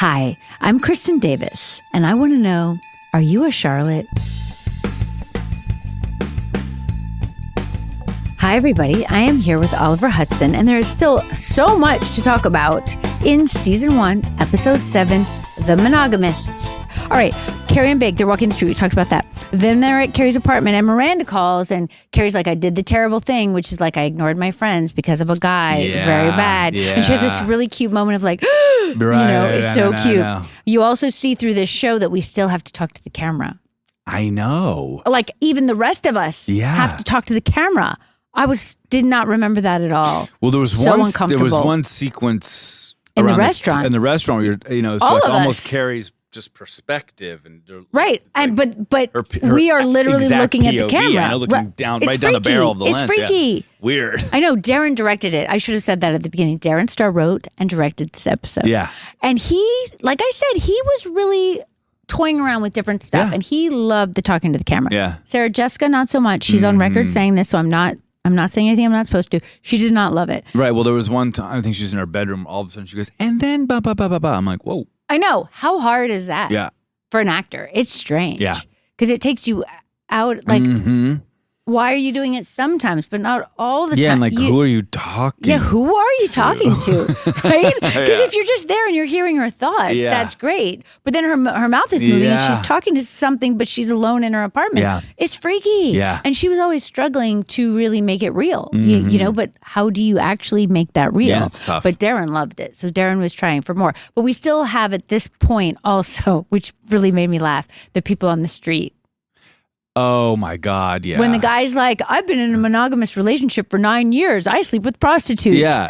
Hi, I'm Kristin Davis, and I want to know, are you a Charlotte? Hi, everybody. I am here with Oliver Hudson, and there is still so much to talk about in Season 1, Episode 7, The Monogamists. All right, Carrie and Big, they're walking the street. We talked about that. Then they're at Carrie's apartment, and Miranda calls, and Carrie's like, I did the terrible thing, which is like, I ignored my friends because of a guy. Yeah, very bad. yeah. And she has this really cute moment of like, it's so cute. You also see through this show that we still have to talk to the camera. I know. Like, even the rest of us have to talk to the camera. Did not remember that at all. Well, there was so uncomfortable. There was one sequence in the restaurant. In the restaurant, where it's all like of almost us. Carrie's just perspective and right, and like but we are literally looking at the camera. I know, looking down down the barrel of the lens. It's freaky. Yeah. Weird. I know. Darren directed it. I should have said that at the beginning. Darren Star wrote and directed this episode. Yeah, and he, like I said, he was really toying around with different stuff, and he loved the talking to the camera. Yeah, Sarah Jessica, not so much. She's on record saying this, so I'm not saying anything I'm not supposed to. She did not love it. Right. Well, there was one time, I think she was in her bedroom. All of a sudden, she goes, and then ba ba ba ba ba. I'm like, whoa. I know. How hard is that? Yeah. For an actor, it's strange. Yeah. Because it takes you out. Like, why are you doing it sometimes, but not all the time? Yeah, and like, who are you talking? Yeah, who are you talking to? Right? Because if you're just there and you're hearing her thoughts, that's great. But then her mouth is moving and she's talking to something, but she's alone in her apartment. Yeah. It's freaky. Yeah. And she was always struggling to really make it real. You know, but how do you actually make that real? Yeah, it's tough. But Darren loved it. So Darren was trying for more. But we still have at this point also, which really made me laugh, the people on the street. Oh my God, yeah. When the guy's like, I've been in a monogamous relationship for 9 years. I sleep with prostitutes. Yeah.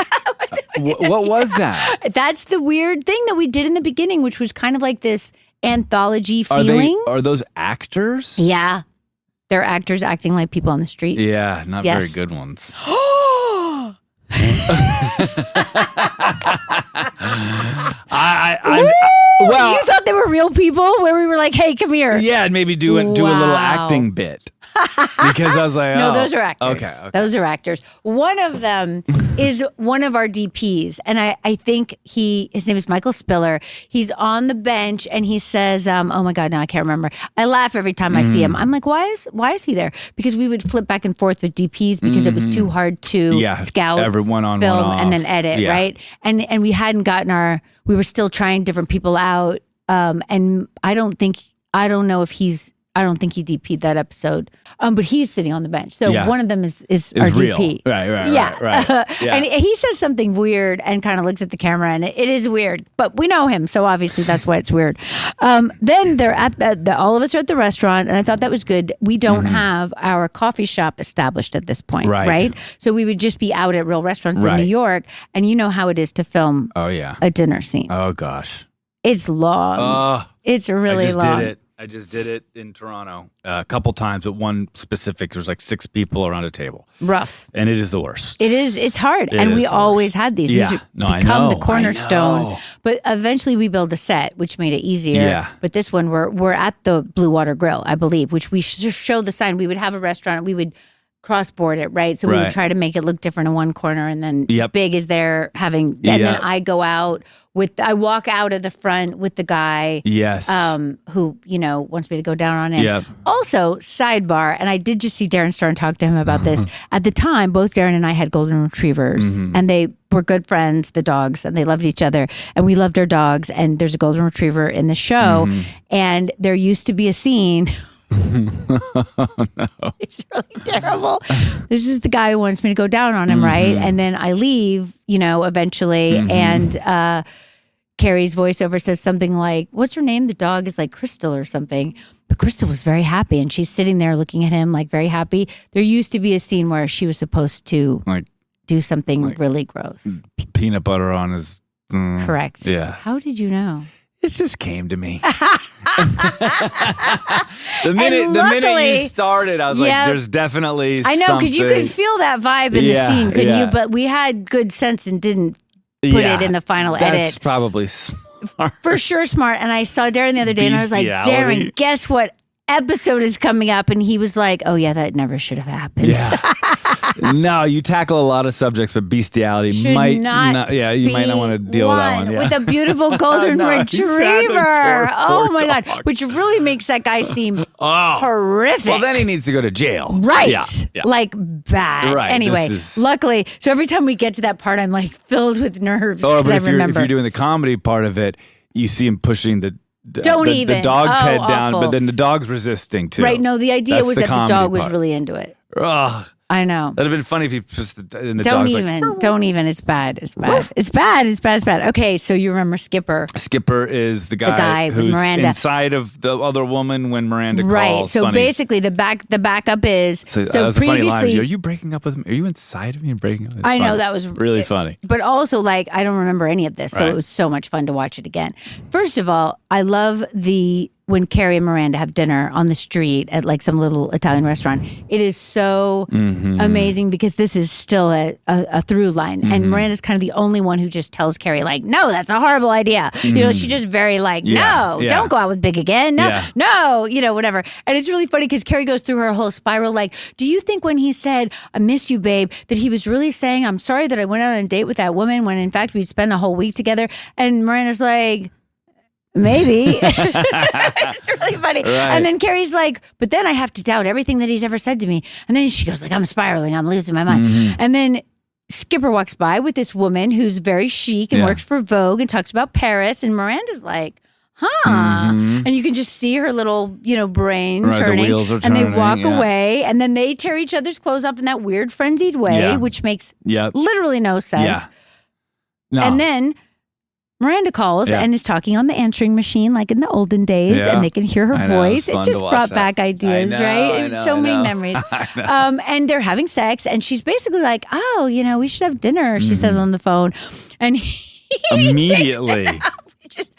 What was that? That's the weird thing that we did in the beginning, which was kind of like this anthology feeling. Are those actors? Yeah. They're actors acting like people on the street. Yeah, not very good ones. Well, you thought they were real people where we were like, hey, come here. Yeah, and maybe do a little acting bit. Because I was like, no, those are actors. Okay. Those are actors. One of them is one of our DPs. And I think his name is Michael Spiller. He's on the bench and he says, oh my God, now I can't remember. I laugh every time I see him. I'm like, why is he there? Because we would flip back and forth with DPs because it was too hard to scout, everyone on film, one off. and then edit, right? And we hadn't gotten we were still trying different people out. And I don't think he DP'd that episode. But he's sitting on the bench. So one of them is our real. DP. Right. Yeah. And he says something weird and kind of looks at the camera, and it is weird. But we know him, so obviously that's why it's weird. Then they're at all of us are at the restaurant, and I thought that was good. We don't have our coffee shop established at this point, right? So we would just be out at real restaurants in New York, and you know how it is to film a dinner scene. Oh, gosh. It's long. It's really long. I just did it in Toronto a couple times, but one specific, there's like 6 people around a table. Rough. And it is the worst. It's hard. And we always had these. Yeah. These become the cornerstone. I know. But eventually we built a set, which made it easier. Yeah. But this one, we're at the Blue Water Grill, I believe, which we show the sign. We would have a restaurant. We would cross-board it, right? So we would try to make it look different in one corner, and then Big is there having, and then I go out I walk out of the front with the guy who, wants me to go down on him. Yep. Also, sidebar, and I did just see Darren Star and talk to him about this. At the time, both Darren and I had golden retrievers, and they were good friends, the dogs, and they loved each other, and we loved our dogs, and there's a golden retriever in the show, and there used to be a scene Oh, no. It's really terrible. This is the guy who wants me to go down on him, right? And then I leave, eventually, and Carrie's voiceover says something like, what's her name? The dog is like Crystal or something. But Crystal was very happy, and she's sitting there looking at him like very happy. There used to be a scene where she was supposed to do something really gross. Peanut butter on his... Correct. Yeah. How did you know? It just came to me. The minute you started, I was like, there's definitely I know, because you could feel that vibe in the scene, couldn't you? But we had good sense and didn't put it in the final edit. That's probably smart. For sure smart. And I saw Darren the other day, and I was like, Darren, guess what episode is coming up, and he was like, "Oh yeah, that never should have happened." Yeah. No, you tackle a lot of subjects, but bestiality Should might not Yeah, you might not want to deal with that one. Yeah. With a beautiful golden No, retriever. exactly. Oh Poor my dog. God. Which really makes that guy seem horrific. Well, then he needs to go to jail. Right. Yeah. Like bad. Right, Anyway, this is- luckily, so every time we get to that part, I'm like filled with nerves because But I if remember. you're doing the comedy part of it, you see him pushing the dog's Oh, head down, awful. but then the dog's resisting too. Right. No, the idea That's was the that the comedy dog was part. really into it. Ugh. I know. That'd have been funny if he just and the Don't dog's even. like. Don't even. It's bad. It's bad. It's bad. It's bad. It's bad. Okay, so you remember Skipper. Skipper is the guy with who's Miranda. inside of the other woman when Miranda calls. Right. So Funny. basically, the backup is So that was a funny line. previously. Are you breaking up with me? Are you inside of me and breaking up? It's I know funny. that was really funny. But also, like, I don't remember any of this, so Right. it was so much fun to watch it again. First of all, I love when Carrie and Miranda have dinner on the street at like some little Italian restaurant. It is so amazing because this is still a through line, and Miranda's kind of the only one who just tells Carrie like, "No, that's a horrible idea." You know, she's just very like, "No, Yeah. don't go out with Big again. No, Yeah. no, you know, whatever." And it's really funny because Carrie goes through her whole spiral. Like, do you think when he said, "I miss you, babe," that he was really saying, "I'm sorry that I went out on a date with that woman," when in fact we'd spend a whole week together? And Miranda's like, maybe. It's really funny. Right. And then Carrie's like, but then I have to doubt everything that he's ever said to me. And then she goes like, I'm spiraling. I'm losing my mind. And then Skipper walks by with this woman who's very chic and Yeah. works for Vogue and talks about Paris. And Miranda's like, and you can just see her little, brain Right, the turning. wheels are and they turning, walk yeah. away. And then they tear each other's clothes off in that weird frenzied way, Yeah. which makes Yeah. literally no sense. Yeah. No. And then Miranda calls Yeah. and is talking on the answering machine like in the olden days, Yeah. and they can hear her I know, voice. it's fun It to just watch brought that. back ideas, I know, right? I know, So I many know. memories. I know. And they're having sex, and she's basically like, "Oh, we should have dinner." She says on the phone, and he Immediately. just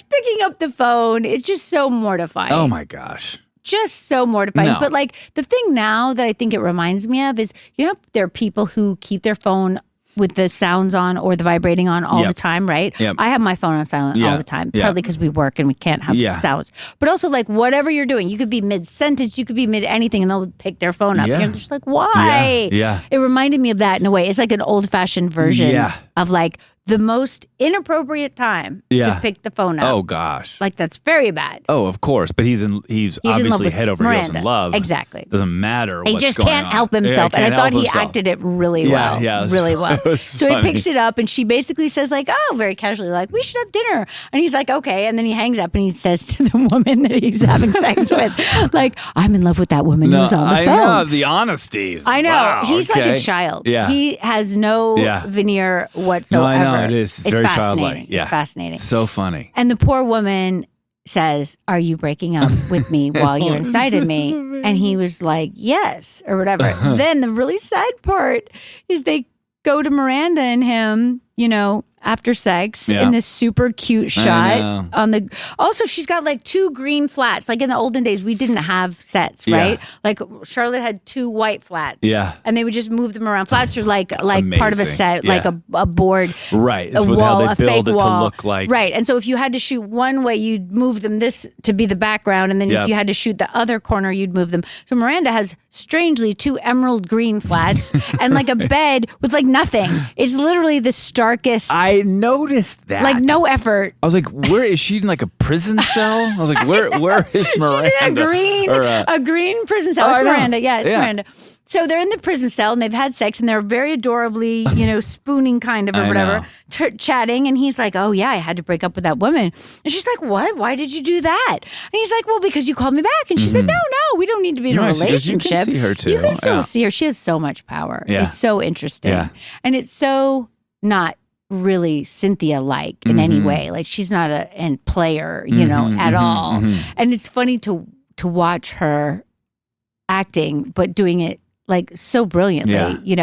picking up the phone is just so mortifying. Oh my gosh. Just so mortifying. No. But like the thing now that I think it reminds me of is, there are people who keep their phone with the sounds on or the vibrating on all Yep. the time, right? Yep. I have my phone on silent Yeah. all the time, Yeah. partly because we work and we can't have Yeah. sounds. But also like whatever you're doing, you could be mid-sentence, you could be mid-anything, and they'll pick their phone up. Yeah. And you're just like, why? Yeah. It reminded me of that in a way. It's like an old-fashioned version Yeah. of like the most inappropriate time Yeah. to pick the phone up. Oh gosh. Like that's very bad. Oh, of course. But he's He's in love obviously with head over heels in Miranda. love. Exactly. Doesn't matter. He what's just going can't on. help himself. Yeah, And I thought he can't help acted it really Yeah, well. yeah, it was- really well. it was So funny. he picks it up and she basically says like, oh, very casually, like, we should have dinner. And he's like, okay. And then he hangs up and he says to the woman that he's having sex with, like, I'm in love with that woman who's on the I phone. know the honesty. I know. Wow, He's like okay. a child. Yeah. He has no Yeah. veneer No, whatsoever. I know it is. It's very fascinating. childlike. Yeah. It's fascinating. So funny. And the poor woman says, are you breaking up with me while you're inside of me? And he was like, yes, or whatever. Then the really sad part is they go to Miranda and him, after sex Yeah. in this super cute I shot know. on the. Also, she's got like 2 green flats. Like in the olden days, we didn't have sets, Yeah. right? Like Charlotte had 2 white flats. Yeah. And they would just move them around. Flats are like part of a Amazing. set, Yeah. like a board, Right. It's a with wall, how a they build fake it wall. to look like. Right. And so if you had to shoot one way, you'd move them this to be the background. And then Yep. if you had to shoot the other corner, you'd move them. So Miranda has strangely 2 emerald green flats and like a bed with like nothing. It's literally the starkest, I noticed that. like no effort. I was like, where is she in like a prison cell? I was like, where is Miranda? She's in a green, Or, a green prison cell. Oh, It's I know. Miranda. Yeah, it's Yeah. Miranda. So they're in the prison cell and they've had sex and they're very adorably, spooning kind of or I whatever, know. chatting. And he's like, oh yeah, I had to break up with that woman. And she's like, what? Why did you do that? And he's like, well, because you called me back. And she said, no, we don't need to be in a No, she goes, "You relationship. can see her too." You can still Yeah. see her. She has so much power. Yeah. It's so interesting. Yeah. And it's so not really Cynthia-like in any way. Like she's not a player, at all. And it's funny to watch her acting, but doing it like so brilliantly,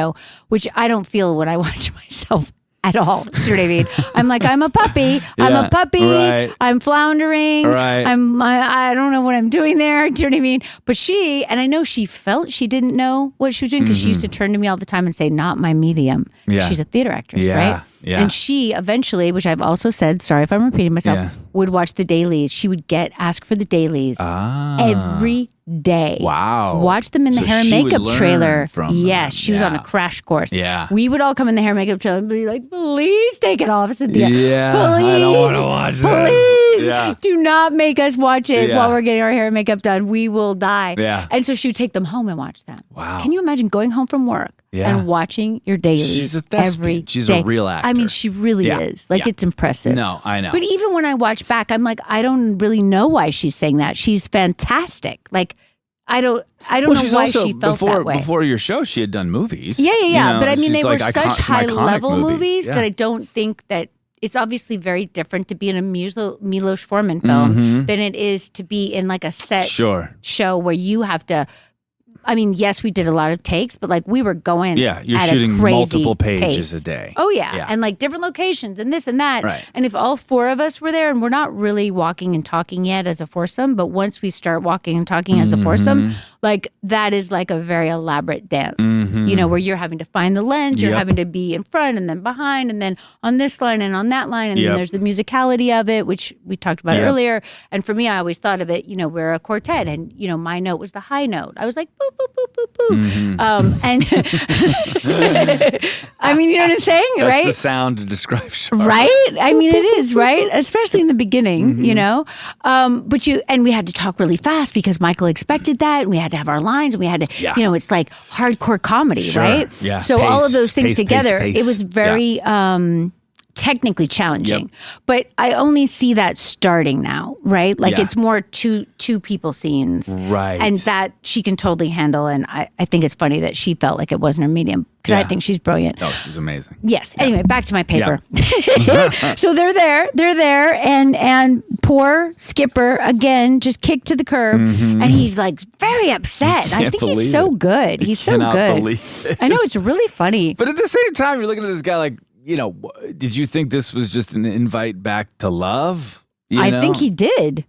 which I don't feel when I watch myself at all. Do you know what I mean? I'm like, I'm a puppy. I'm Yeah, a puppy. right. I'm floundering. Right. I don't know what I'm doing there. Do you know what I mean? But and I know she felt she didn't know what she was doing because she used to turn to me all the time and say, not my medium. Yeah. She's a theater actress, Yeah. right? Yeah. And she eventually, which I've also said, sorry if I'm repeating myself, would watch the dailies. She would ask for the dailies every day. Wow. Watch them in the hair and makeup trailer. Yes, she was on a crash course. Yeah. We would all come in the hair and makeup trailer and be like, please take it off, Cynthia. Yeah. Please, I don't want to watch this. Please do not make us watch it while we're getting our hair and makeup done. We will die. Yeah. And so she would take them home and watch them. Wow. Can you imagine going home from work and watching your dailies She's a thespian. every She's day? a real actor. I mean, she really is. Like, it's impressive. No, I know. But even when I watch back, I'm like, I don't really know why she's saying that. She's fantastic. Like, I don't know why she felt that way. Before your show, she had done movies. Yeah. You know, but I mean, they were like such high-level movies Yeah. that I don't think that it's obviously very different to be in a Milos Forman film than it is to be in like a set show where you have to. I mean, yes, we did a lot of takes, but like we were going you're at shooting a crazy multiple pages pace. a day. Oh, yeah. And like different locations and this and that. Right. And if all four of us were there, and we're not really walking and talking yet as a foursome, but once we start walking and talking as a foursome, like that is like a very elaborate dance, you know, where you're having to find the lens, you're having to be in front and then behind and then on this line and on that line. And then there's the musicality of it, which we talked about earlier. And for me, I always thought of it, you know, we're a quartet and, you know, my note was the high note. I was like, boop, boop, boop, boop, boop. And I mean, you know what I'm saying, right? That's the sound to describe show. Right? I mean, it is, right? Especially in the beginning, you know? And we had to talk really fast because Michael expected that. And we had to have our lines and we had to, you know, it's like hardcore comedy, right? Yeah. So all of those things together, pace. it was very technically challenging. But I only see that starting now, right? Like it's more two people scenes. Right. And that she can totally handle. And I think it's funny that she felt like it wasn't her medium because I think she's brilliant. Oh, she's amazing. Yes. Anyway, back to my paper. So they're there and poor Skipper again just kicked to the curb and he's like very upset. I think he's so good. He's so good. Believe it. I know, it's really funny. But at the same time, you're looking at this guy like, you know, did you think this was just an invite back to love? I think he did.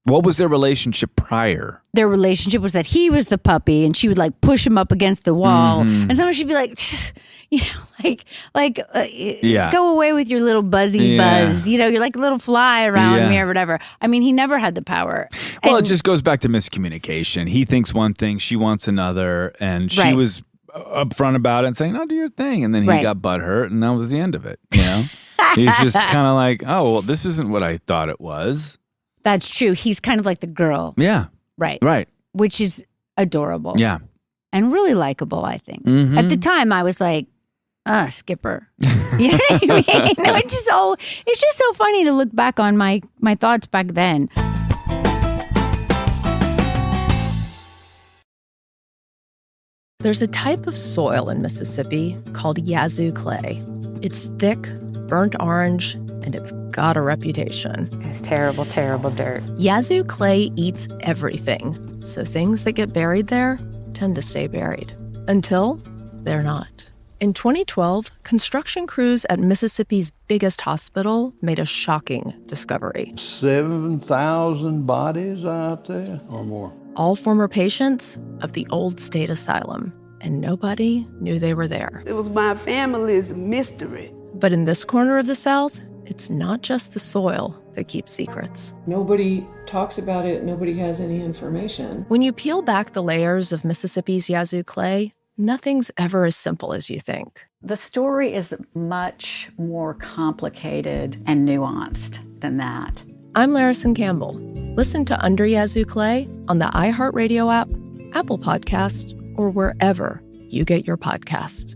What was their relationship prior? Their relationship was that he was the puppy and she would like push him up against the wall. And someone should be like, you know, go away with your little buzzy buzz. You know, you're like a little fly around me or whatever. I mean, he never had the power. Well, it just goes back to miscommunication. He thinks one thing, she wants another. And she was upfront about it and saying, no, do your thing. And then he got butthurt and that was the end of it. You know, he's just kind of like, oh, well, this isn't what I thought it was. That's true. He's kind of like the girl. Yeah. Right. Which is adorable. Yeah. And really likable, I think. At the time, I was like, Skipper. You know what I mean? No, it's just so funny to look back on my thoughts back then. There's a type of soil in Mississippi called Yazoo clay. It's thick, burnt orange, and it's got a reputation. It's terrible, terrible dirt. Yazoo clay eats everything, so things that get buried there tend to stay buried. Until they're not. In 2012, construction crews at Mississippi's biggest hospital made a shocking discovery. 7,000 bodies out there or more. All former patients of the old state asylum, and nobody knew they were there. It was my family's mystery. But in this corner of the South, it's not just the soil that keeps secrets. Nobody talks about it. Nobody has any information. When you peel back the layers of Mississippi's Yazoo clay, nothing's ever as simple as you think. The story is much more complicated and nuanced than that. I'm Larison Campbell. Listen to Under Yazoo Clay on the iHeartRadio app, Apple Podcast, or wherever you get your podcast.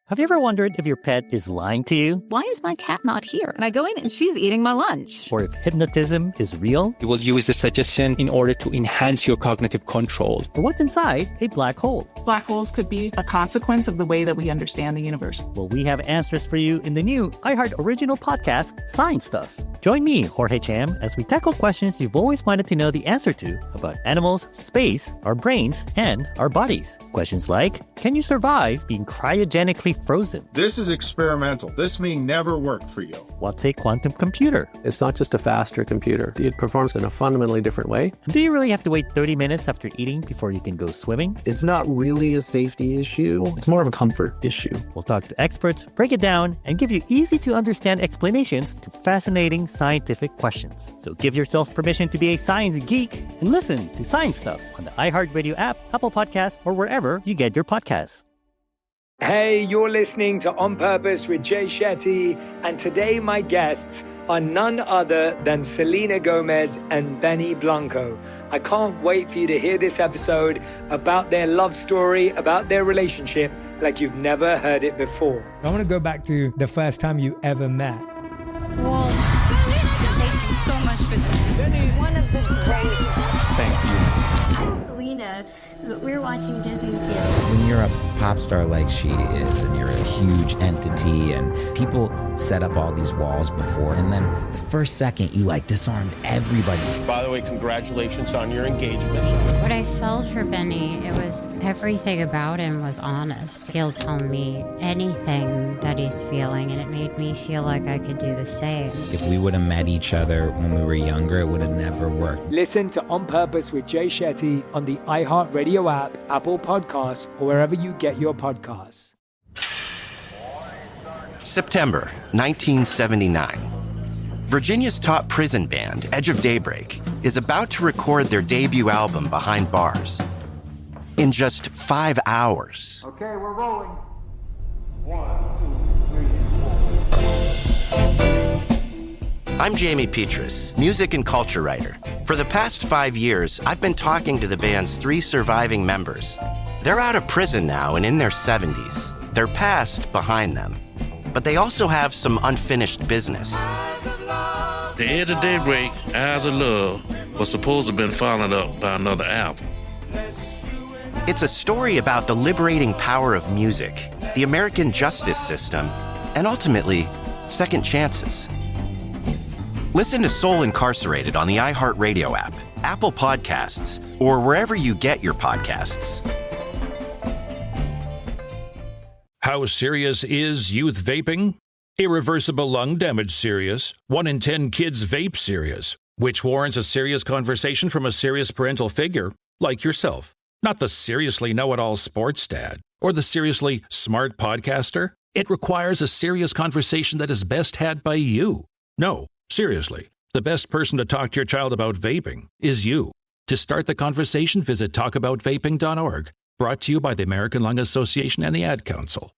Have you ever wondered if your pet is lying to you? Why is my cat not here? And I go in and she's eating my lunch. Or if hypnotism is real? You will use the suggestion in order to enhance your cognitive control. Or what's inside a black hole? Black holes could be a consequence of the way that we understand the universe. Well, we have answers for you in the new iHeart original podcast, Science Stuff. Join me, Jorge Cham, as we tackle questions you've always wanted to know the answer to about animals, space, our brains, and our bodies. Questions like, can you survive being cryogenically frozen? This is experimental. This may never work for you. What's a quantum computer? It's not just a faster computer. It performs in a fundamentally different way. Do you really have to wait 30 minutes after eating before you can go swimming? It's not really a safety issue. It's more of a comfort issue. We'll talk to experts, break it down, and give you easy-to-understand explanations to fascinating scientific questions. So give yourself permission to be a science geek and listen to Science Stuff on the iHeartRadio app, Apple Podcasts, or wherever you get your podcasts. Hey, you're listening to On Purpose with Jay Shetty, and today my guests are none other than Selena Gomez and Benny Blanco. I can't wait for you to hear this episode about their love story, about their relationship, like you've never heard it before. I want to go back to the first time you ever met. Whoa, Selena, thank you so much for this. Benny, one of the greats. Thank you. I'm Selena. We're watching Disney Kids. When you're a pop star like she is, and you're a huge entity, and people set up all these walls before, and then the first second you disarmed everybody. By the way, congratulations on your engagement. What I felt for Benny, it was everything about him was honest. He'll tell me anything that he's feeling, and it made me feel like I could do the same. If we would have met each other when we were younger, it would have never worked. Listen to On Purpose with Jay Shetty on the iHeartRadio app, Apple Podcasts, or wherever you get your podcasts. September 1979. Virginia's top prison band, Edge of Daybreak, is about to record their debut album, Behind Bars. In just 5 hours. Okay, we're rolling. 1, 2, 3, 4. I'm Jamie Petrus, music and culture writer. For the past 5 years, I've been talking to the band's 3 surviving members. They're out of prison now and in their 70s. Their past behind them. But they also have some unfinished business. The Edge of Daybreak, Eyes of Love, was supposed to have been followed up by another album. It's a story about the liberating power of music, the American justice system, and ultimately, second chances. Listen to Soul Incarcerated on the iHeartRadio app, Apple Podcasts, or wherever you get your podcasts. How serious is youth vaping? Irreversible lung damage serious. 1 in 10 kids vape serious, which warrants a serious conversation from a serious parental figure like yourself. Not the seriously know-it-all sports dad or the seriously smart podcaster. It requires a serious conversation that is best had by you. No, seriously, the best person to talk to your child about vaping is you. To start the conversation, visit talkaboutvaping.org. Brought to you by the American Lung Association and the Ad Council.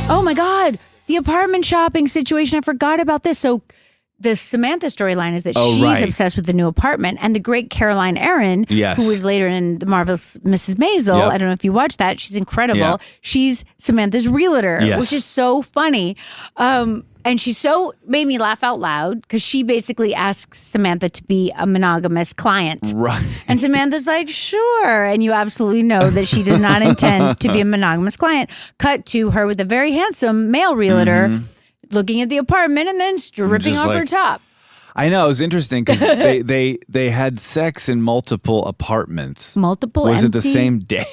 Oh my God, the apartment shopping situation. I forgot about this. So the Samantha storyline is that she's obsessed with the new apartment, and the great Caroline Aaron, who was later in The Marvelous Mrs. Maisel. I don't know if you watched that. She's incredible. Yep. She's Samantha's realtor, which is so funny. And she so made me laugh out loud because she basically asks Samantha to be a monogamous client. Right. And Samantha's like, sure. And you absolutely know that she does not intend to be a monogamous client. Cut to her with a very handsome male realtor looking at the apartment and then stripping off her top. I know. It was interesting because they had sex in multiple apartments. Multiple Was empty? it the same day?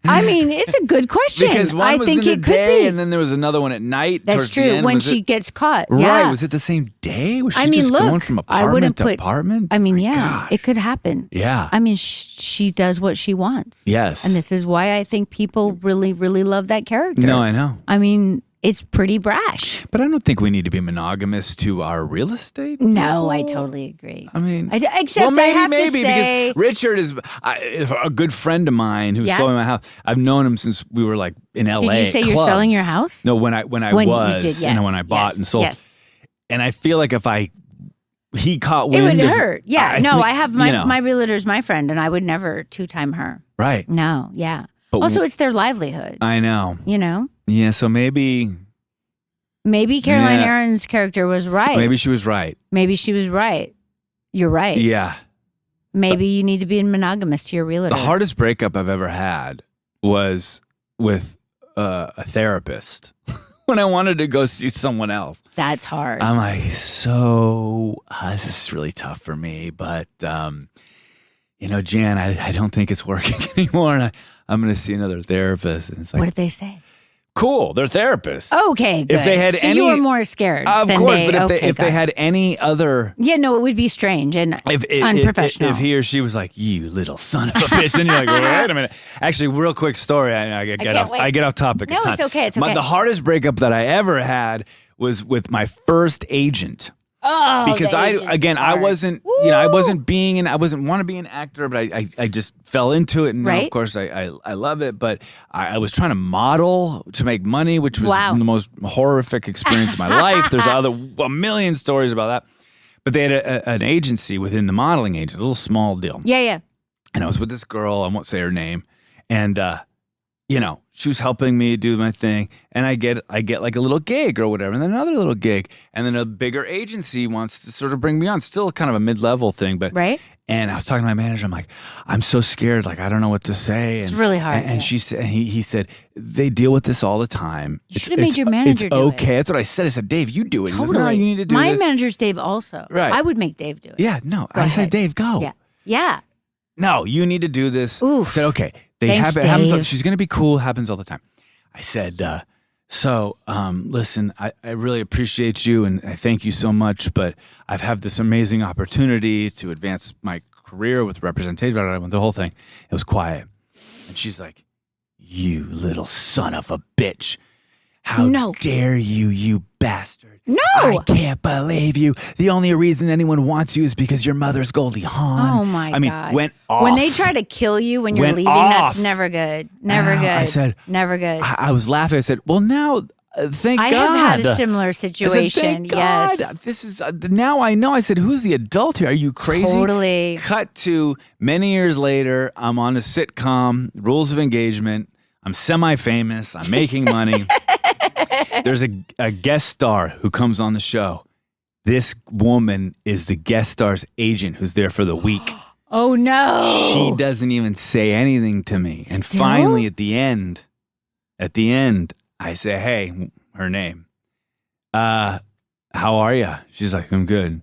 I mean, it's a good question. Because one was in the day, and then there was another one at night. That's true. The end. When she gets caught, right? Was it the same day? Was she just going from apartment to apartment? I mean, it could happen. Yeah. I mean, she does what she wants. Yes. And this is why I think people really, really love that character. No, I know. I mean, it's pretty brash. But I don't think we need to be monogamous to our real estate people. No, I totally agree. I mean, except maybe, I have to say, because Richard is a good friend of mine who's selling my house. I've known him since we were like in LA. Did you say you're selling your house? No, when I was, you did, and when I bought and sold. Yes. And I feel like if he caught wind, it would hurt. Yeah, I have my my realtor's my friend, and I would never two-time her. Right. No. Yeah. But also, it's their livelihood. I know. You know. Yeah. So maybe Caroline Aaron's character was right. Maybe she was right. Maybe she was right. You're right. Yeah. Maybe you need to be monogamous to your realtor. The hardest breakup I've ever had was with a therapist. when I wanted to go see someone else. That's hard. I'm like, this is really tough for me. But, Jan, I don't think it's working anymore. And I'm going to see another therapist. And it's like, what did they say? Cool, they're therapists. Okay, good. If they had so any, you were more scared. of course. But if they had any other, it would be strange and unprofessional. If he or she was like, "You little son of a bitch," then you're like, "Wait a minute." Actually, real quick story. I get off topic. No, it's okay. It's okay. The hardest breakup that I ever had was with my first agent. Oh, because I wasn't want to be an actor, but I just fell into it, and now, of course I love it. But I was trying to model to make money, which was the most horrific experience of my life. There's a million stories about that. But they had an agency within the modeling agency, a little small deal. Yeah. And I was with this girl, I won't say her name, and she was helping me do my thing, and I get like a little gig or whatever, and then another little gig, and then a bigger agency wants to sort of bring me on. Still kind of a mid-level thing, but right. And I was talking to my manager. I'm like, I'm so scared. Like, I don't know what to say. It's really hard. And she said, he said, they deal with this all the time. You should have made your manager do it. It's okay. That's what I said. I said, Dave, you do it. Totally. He goes, no, you need to do my this. My manager's Dave also. Right. I would make Dave do it. Yeah. No. I said, Dave, go. Yeah. No, you need to do this. Oof. I said, okay. Thanks, it happens. Dave. She's going to be cool. Happens all the time. I said, listen, I really appreciate you and I thank you so much, but I've had this amazing opportunity to advance my career with representation, the whole thing. It was quiet. And she's like, you little son of a bitch. How dare you, you bastard. No. I can't believe you. The only reason anyone wants you is because your mother's Goldie Hawn. Oh, my God. Went off. When they try to kill you when you're leaving, that's never good. Never good. I said, never good. I was laughing. I said, well, now, thank God. I have had a similar situation. I said, thank God. Yes. This is, now I know. I said, who's the adult here? Are you crazy? Totally. Cut to many years later, I'm on a sitcom, Rules of Engagement. I'm semi-famous. I'm making money. There's a guest star who comes on the show. This woman is the guest star's agent who's there for the week. Oh, no. She doesn't even say anything to me. And finally, at the end, I say, hey, her name. How are you? She's like, I'm good.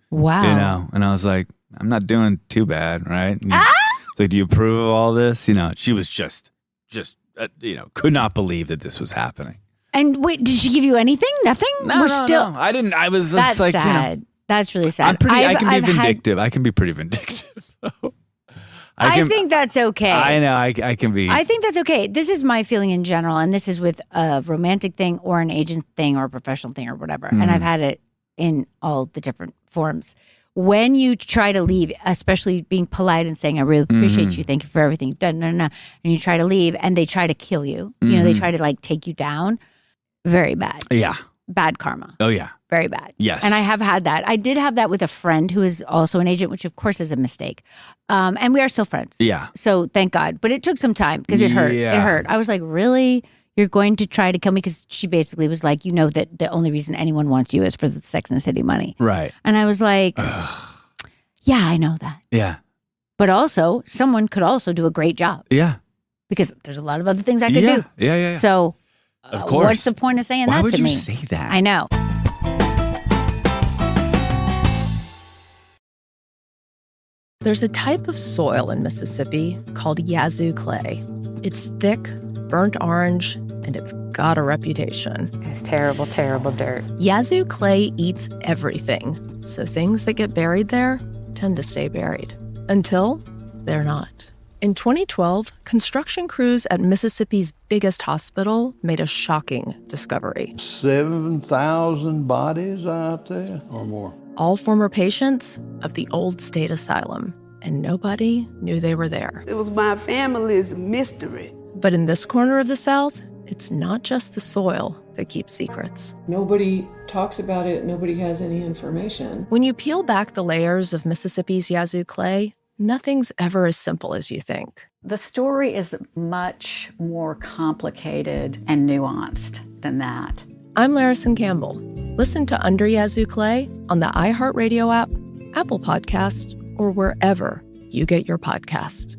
Wow. And I was like, I'm not doing too bad, right? So do you approve of all this? She was just could not believe that this was happening. And wait, did she give you anything? Nothing? No. I didn't. I was just That's like, sad. That's really sad. I can be vindictive. I can be pretty vindictive. I think that's okay. I know. I can be. I think that's okay. This is my feeling in general, and this is with a romantic thing or an agent thing or a professional thing or whatever. And I've had it in all the different forms. When you try to leave, especially being polite and saying, I really appreciate you, thank you for everything you've done, and you try to leave and they try to kill you, they try to take you down, very bad. Yeah. Bad karma. Oh, yeah. Very bad. Yes. And I have had that. I did have that with a friend who is also an agent, which of course is a mistake. And we are still friends. Yeah. So thank God. But it took some time because it hurt. Yeah. It hurt. I was like, really? You're going to try to kill me? Because she basically was like, that the only reason anyone wants you is for the Sex and the City money. Right. And I was like, yeah, I know that. Yeah. But also, someone could also do a great job. Yeah. Because there's a lot of other things I could do. Yeah. So, of course. What's the point of saying that to me? Why would you say that? I know. There's a type of soil in Mississippi called Yazoo clay. It's thick, burnt orange, and it's got a reputation. It's terrible, terrible dirt. Yazoo clay eats everything, so things that get buried there tend to stay buried. Until they're not. In 2012, construction crews at Mississippi's biggest hospital made a shocking discovery. 7,000 bodies out there or more. All former patients of the old state asylum, and nobody knew they were there. It was my family's mystery. But in this corner of the South, it's not just the soil that keeps secrets. Nobody talks about it. Nobody has any information. When you peel back the layers of Mississippi's Yazoo clay, nothing's ever as simple as you think. The story is much more complicated and nuanced than that. I'm Larison Campbell. Listen to Under Yazoo Clay on the iHeartRadio app, Apple Podcast, or wherever you get your podcast.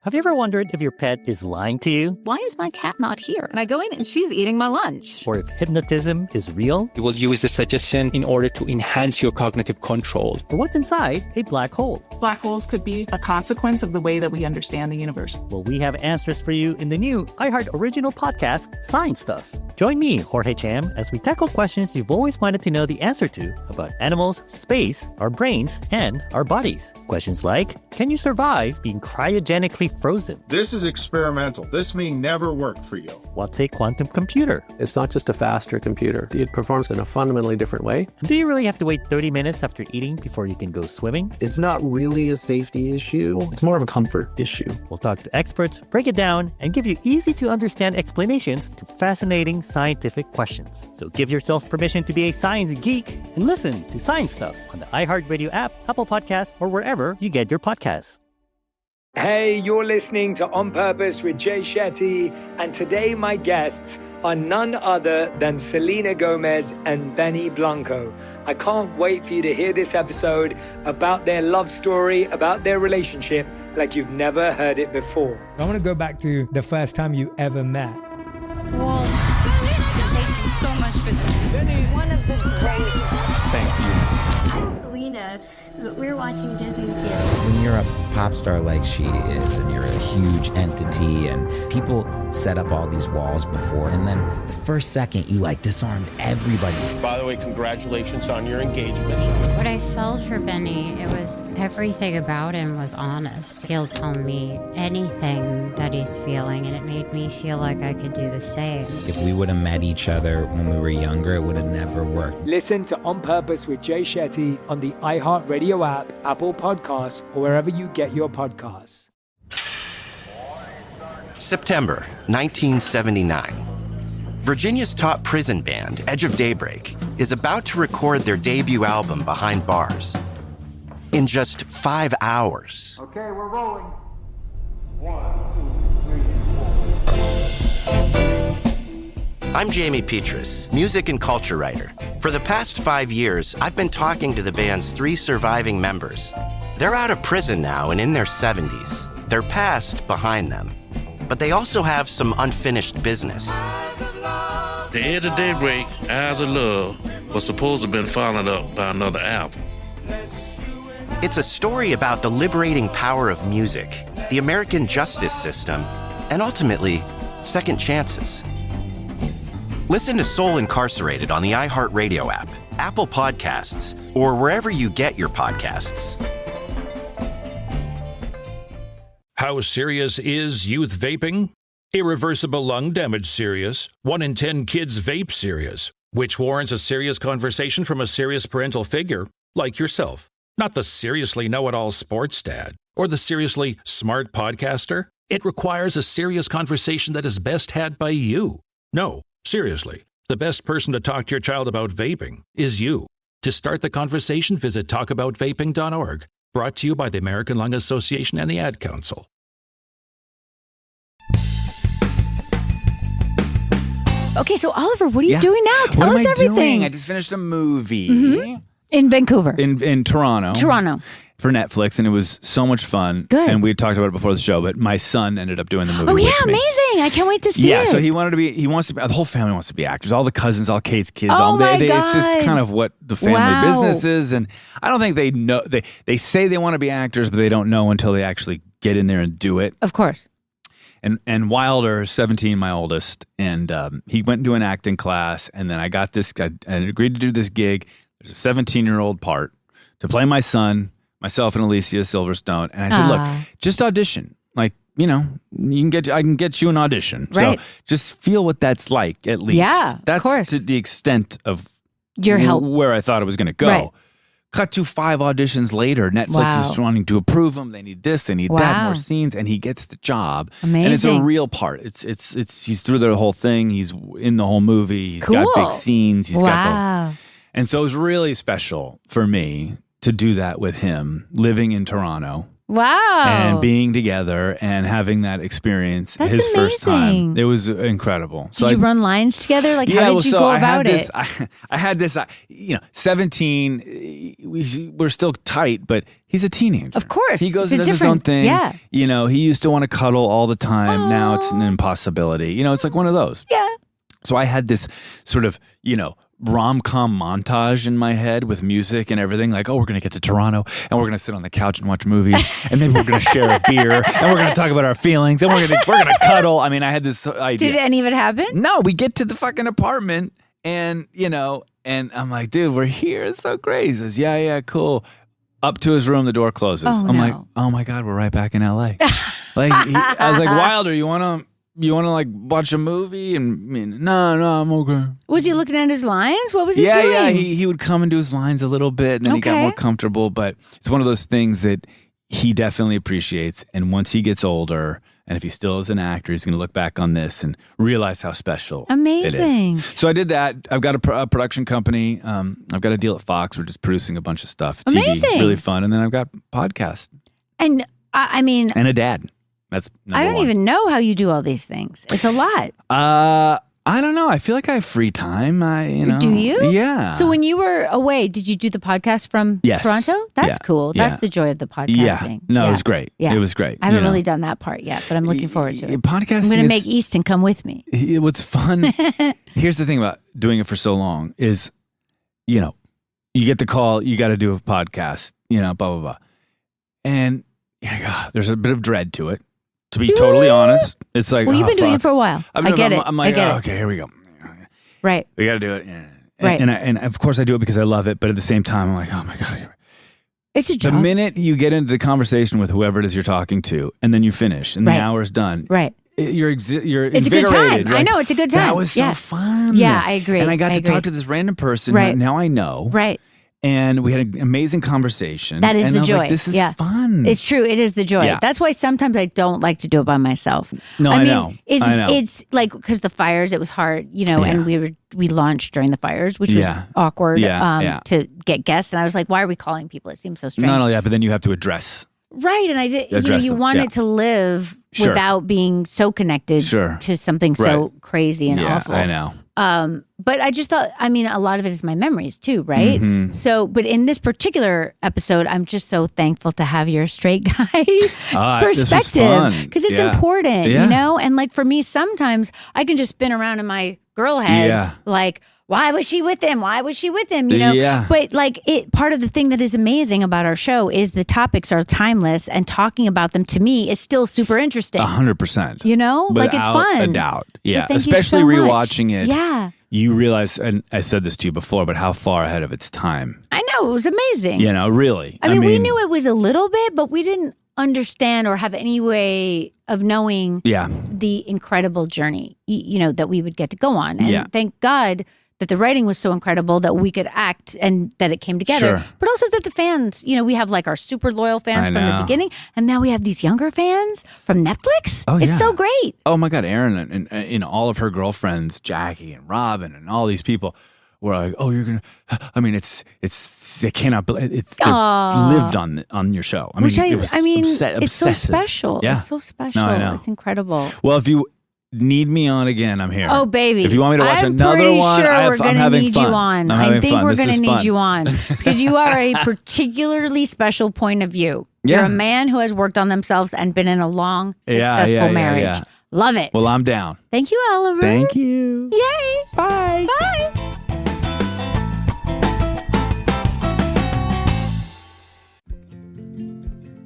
Have you ever wondered if your pet is lying to you? Why is my cat not here? And I go in and she's eating my lunch. Or if hypnotism is real? You will use the suggestion in order to enhance your cognitive control. Or what's inside a black hole? Black holes could be a consequence of the way that we understand the universe. Well, we have answers for you in the new iHeart original podcast, Science Stuff. Join me, Jorge Cham, as we tackle questions you've always wanted to know the answer to about animals, space, our brains, and our bodies. Questions like, can you survive being cryogenically frozen? This is experimental. This may never work for you. What's a quantum computer? It's not just a faster computer. It performs in a fundamentally different way. And do you really have to wait 30 minutes after eating before you can go swimming? It's not really a safety issue. It's more of a comfort issue. We'll talk to experts, break it down, and give you easy-to-understand explanations to fascinating scientific questions. So give yourself permission to be a science geek and listen to Science Stuff on the iHeartRadio app, Apple Podcasts, or wherever you get your podcasts. Hey, you're listening to On Purpose with Jay Shetty, and today my guests are none other than Selena Gomez and Benny Blanco. I can't wait for you to hear this episode about their love story, about their relationship, like you've never heard it before. I want to go back to the first time you ever met. Well, thank you so much for this. Benny. One of the greatest. Thank you. I'm Selena, but we're watching Disney Kids. When you're a pop star like she is, and you're a huge entity, and people set up all these walls before, and then the first second you disarmed everybody. By the way, congratulations on your engagement. What I felt for Benny, it was everything about him was honest. He'll tell me anything that he's feeling, and it made me feel like I could do the same. If we would have met each other when we were younger, it would have never worked. Listen to On Purpose with Jay Shetty on the iHeartRadio app, Apple Podcasts, or wherever you get your podcasts. September 1979. Virginia's top prison band, Edge of Daybreak, is about to record their debut album, Behind Bars. In just 5 hours. Okay, we're rolling. 1, 2, 3, 4. I'm Jamie Petrus, music and culture writer. For the past 5 years, I've been talking to the band's 3 surviving members. They're out of prison now and in their 70s. Their past behind them. But they also have some unfinished business. The Edge of Daybreak, Eyes of Love, was supposed to have been followed up by another album. It's a story about the liberating power of music, the American justice system, and ultimately, second chances. Listen to Soul Incarcerated on the iHeartRadio app, Apple Podcasts, or wherever you get your podcasts. How serious is youth vaping? Irreversible lung damage serious. 1 in 10 kids vape serious, which warrants a serious conversation from a serious parental figure like yourself. Not the seriously know-it-all sports dad or the seriously smart podcaster. It requires a serious conversation that is best had by you. No, seriously, the best person to talk to your child about vaping is you. To start the conversation, visit talkaboutvaping.org. Brought to you by the American Lung Association and the Ad Council. Okay, so Oliver, what are you doing now? Tell us everything. Doing? I just finished a movie. In Vancouver. In Toronto. Toronto. For Netflix, and it was so much fun. Good. And we had talked about it before the show, but my son ended up doing the movie. Oh yeah, with me. amazing! I can't wait to see it. Yeah, so he wants to be. The whole family wants to be actors. All the cousins, all Kate's kids. Oh my God. It's just kind of what the family business is, and I don't think they know. They say they want to be actors, but they don't know until they actually get in there and do it. Of course. And Wilder, 17, my oldest, and he went into an acting class, and then I got this. I agreed to do this gig. There's a 17-year-old part to play my son. Myself and Alicia Silverstone. And I said, look, just audition. Like, I can get you an audition. Right. So just feel what that's like, at least. Yeah, that's of course. to the extent of your help, where I thought it was going to go. Right. Cut to 5 auditions later. Netflix is wanting to approve them. They need this, they need that, more scenes, and he gets the job. Amazing. And it's a real part. It's he's through the whole thing. He's in the whole movie. He's got big scenes. He's got and so it was really special for me to do that with him, living in Toronto. Wow. And being together and having that experience, That's his first time. amazing. It was incredible. Did you run lines together? Like, how did you go about it? I had this, 17, we're still tight, but he's a teenager. Of course. He goes It's and a does his own different- thing. yeah. He used to want to cuddle all the time. Now it's an impossibility. It's like one of those. Yeah. So I had this sort of, rom-com montage in my head with music and everything. Like, we're going to get to Toronto and we're going to sit on the couch and watch movies and maybe we're going to share a beer and we're going to talk about our feelings and we're going to cuddle. I mean, I had this idea. Did any of it happen? No, we get to the fucking apartment and, and I'm like, dude, we're here. It's so great. He says, yeah, cool. Up to his room, the door closes. I'm like, oh my God, we're right back in LA. I was like, Wilder, you want to like watch a movie? And no, I'm okay. Was he looking at his lines? What was he doing? Yeah. He would come and do his lines a little bit, and then he got more comfortable. But it's one of those things that he definitely appreciates. And once he gets older, and if he still is an actor, he's going to look back on this and realize how special Amazing. it is. So I did that. I've got a production company. I've got a deal at Fox. We're just producing a bunch of stuff. Amazing. TV, really fun. And then I've got podcasts. And And a dad. That's I don't even know how you do all these things. It's a lot. I don't know. I feel like I have free time. Do you? Yeah. So when you were away, did you do the podcast from Toronto? That's cool. That's the joy of the podcasting. Yeah. No, it was great. Yeah. It was great. I haven't really done that part yet, but I'm looking forward to it. Podcasting I'm going to make Easton come with me. What's fun, here's the thing about doing it for so long is, you get the call, you got to do a podcast, blah, blah, blah. And there's a bit of dread to it. To be totally honest, it's like, well, you've been doing it for a while. I get it. I'm like, I get it. Okay, here we go. Right. We got to do it. Yeah. Right. And of course I do it because I love it. But at the same time, I'm like, oh my God. It's a job. The minute you get into the conversation with whoever it is you're talking to, and then you finish, and the hour's done. Right. You're it's a good invigorated. time. Right? I know, it's a good time. That was so fun. Yeah, I agree. And I got to talk to this random person that now I know. Right. And we had an amazing conversation. That is and the I was joy. Like, this is fun. It's true. It is the joy. Yeah. That's why sometimes I don't like to do it by myself. No, I know. It's like because the fires, it was hard, and we launched during the fires, which was awkward to get guests. And I was like, why are we calling people? It seems so strange. Not only that, but then you have to address. Right. And I did, you want it to live Sure. without being so connected to something so crazy and awful. I know. But I just thought, a lot of it is my memories too, right? Mm-hmm. So, but in this particular episode, I'm just so thankful to have your straight guy perspective because it's important, And like for me, sometimes I can just spin around in my girl head, like, why was she with him? Why was she with him? Yeah. But like part of the thing that is amazing about our show is the topics are timeless and talking about them to me is still super interesting. 100%. Like it's fun. Without a doubt. Yeah. thank you Especially so much. rewatching it. Yeah. You realize, and I said this to you before, but how far ahead of its time. I know. It was amazing. Really. I mean, we knew it was a little bit, but we didn't understand or have any way of knowing the incredible journey, that we would get to go on. And thank God that the writing was so incredible that we could act and that it came together. Sure. But also that the fans, we have like our super loyal fans from the beginning. And now we have these younger fans from Netflix. Oh, it's so great. Oh my God, Erin and all of her girlfriends, Jackie and Robin and all these people were like, oh, you're going to, they cannot believe it's they've lived on your show. Which it was it's so obsessive. special. Yeah. It's so special. No, I know. It's incredible. Well, if you need me on again, I'm here. Oh, baby. If you want me to watch I'm another pretty one, sure I'm we're going to having need fun. you on. I think we're going to need you on because you are a particularly special point of view. Yeah. You're a man who has worked on themselves and been in a long, successful marriage. Yeah. Love it. Well, I'm down. Thank you, Oliver. Thank you. Yay. Bye. Bye.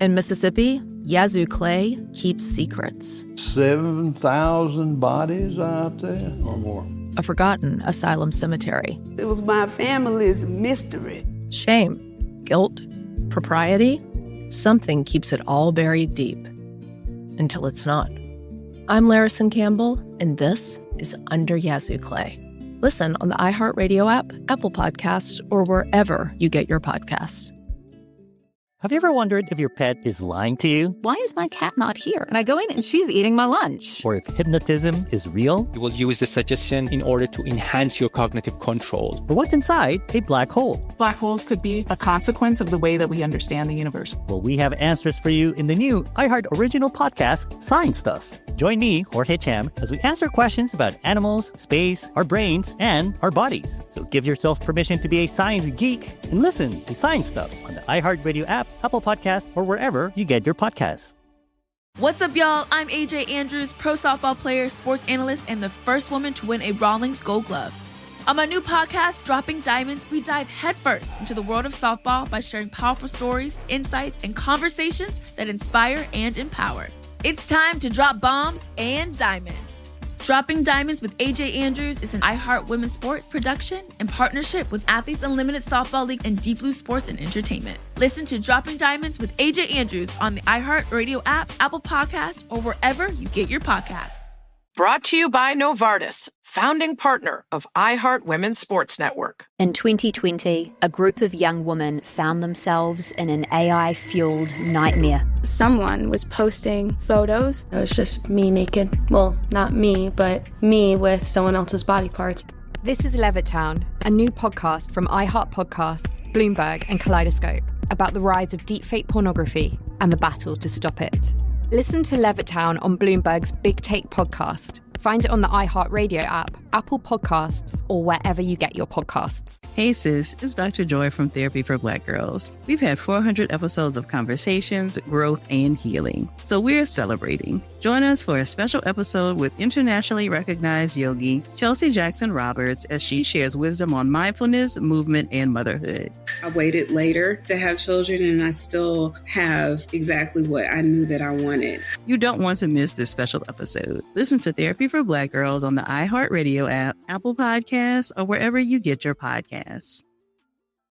In Mississippi, Yazoo Clay keeps secrets. 7,000 bodies out there or more. A forgotten asylum cemetery. It was my family's mystery. Shame, guilt, propriety. Something keeps it all buried deep. Until it's not. I'm Larison Campbell, and this is Under Yazoo Clay. Listen on the iHeartRadio app, Apple Podcasts, or wherever you get your podcasts. Have you ever wondered if your pet is lying to you? Why is my cat not here? And I go in and she's eating my lunch. Or if hypnotism is real? You will use the suggestion in order to enhance your cognitive control. Or what's inside a black hole? Black holes could be a consequence of the way that we understand the universe. Well, we have answers for you in the new iHeart original podcast, Science Stuff. Join me, Jorge Cham, as we answer questions about animals, space, our brains, and our bodies. So give yourself permission to be a science geek and listen to Science Stuff on the iHeartRadio app, Apple Podcasts, or wherever you get your podcasts. What's up, y'all? I'm AJ Andrews, pro softball player, sports analyst, and the first woman to win a Rawlings Gold Glove. On my new podcast, Dropping Diamonds, we dive headfirst into the world of softball by sharing powerful stories, insights, and conversations that inspire and empower. It's time to drop bombs and diamonds. Dropping Diamonds with AJ Andrews is an iHeart Women's Sports production in partnership with Athletes Unlimited Softball League and Deep Blue Sports and Entertainment. Listen to Dropping Diamonds with AJ Andrews on the iHeart Radio app, Apple Podcasts, or wherever you get your podcasts. Brought to you by Novartis, founding partner of iHeart Women's Sports Network. In 2020, a group of young women found themselves in an AI-fueled nightmare. Someone was posting photos. It was just me naked. Well, not me, but me with someone else's body parts. This is Levittown, a new podcast from iHeart Podcasts, Bloomberg, and Kaleidoscope about the rise of deepfake pornography and the battle to stop it. Listen to Levittown on Bloomberg's Big Take podcast. Find it on the iHeartRadio app, Apple Podcasts, or wherever you get your podcasts. Hey sis, it's Dr. Joy from Therapy for Black Girls. We've had 400 episodes of conversations, growth, and healing. So we're celebrating. Join us for a special episode with internationally recognized yogi, Chelsea Jackson Roberts, as she shares wisdom on mindfulness, movement, and motherhood. I waited later to have children, and I still have exactly what I knew that I wanted. You don't want to miss this special episode. Listen to Therapy for Black Girls on the iHeartRadio app, Apple Podcasts, or wherever you get your podcasts.